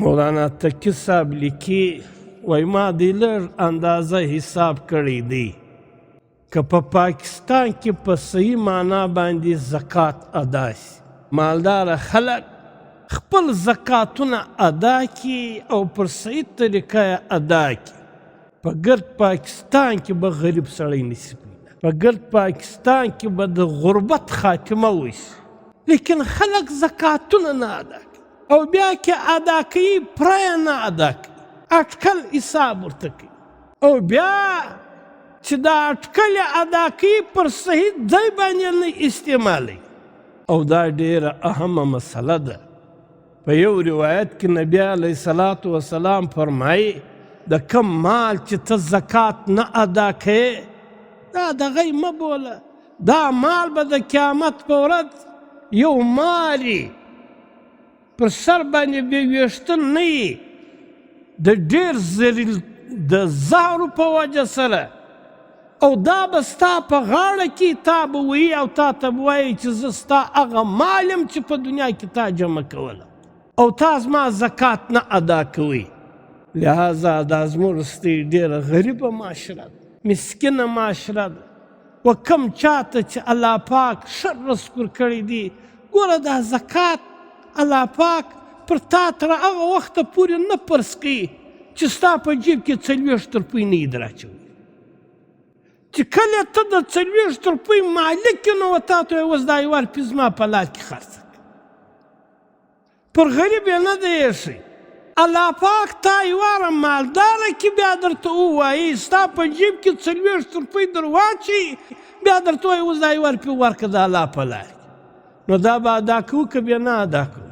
مولانا تقی صاحب لیکي وایي ما دې لږ اندازه حساب کړی دی که په پاکستان کې په صحیح معنا باندې زکات ادا شي مالداره خلک خپل زکاتونه ادا کړي او پر صحیح طریقه یې ادا کړي په ګرد پاکستان کې به غریب سړی نشي پیدا په ګرد پاکستان کې به د غربت خاتمه وشي لیکن خلک زکاتونه نه ادا کوي او بیا کې ادا کوي پرایه نه ادا کوي اټکل حساب ورته کوي او بیا چې دا اټکل یې ادا کوي پر صحیح ځای باندې نه استعمالوي او دا ډېره اهمه مسله ده په یو روایت کې نبی علیه الصلاة وسلام فرمایي د کم مال چې ته زکات نه ادا کوې دا دغه مه بوله دا مال به د قیامت په ورځ یو مال پر سر باندې بې ویشتل نه یي د ډېر د زهرو په وجه سره او دا به ستا په غاړه کې تا به وایي او تا ته به وایي چې زه ستا هغه مال یم چې په دنیا کې تا جمع کوله او تا زما زکات نه ادا کوئ لہذا دا زموږ ډېره غریبه معاشره ده مسکینه معاشره ده و کم چاته چې الله پاک ښه رزق ورکړی دی ګوره دا زکات الله پاک پر تا تر هغه وخته پورې نه فرض کوي چې ستا په جیب کې 40 روپۍ نه یې دراچوي چې کله ته د 40 روپۍ مالک یې نو تا ته وایي اوس دا یوه روپۍ زما په لار کې خرڅه پر غریب یې نه دی ایښی الله پاک تا یواره مالداره کې بیا درته ووایي ستا په جیب کې 40 روپۍ در واچوي بیا درته وایي اوس دا یوه روپۍ ورکړه د الله په لار کې نو دا به ادا کوو که بیا نه ادا کوو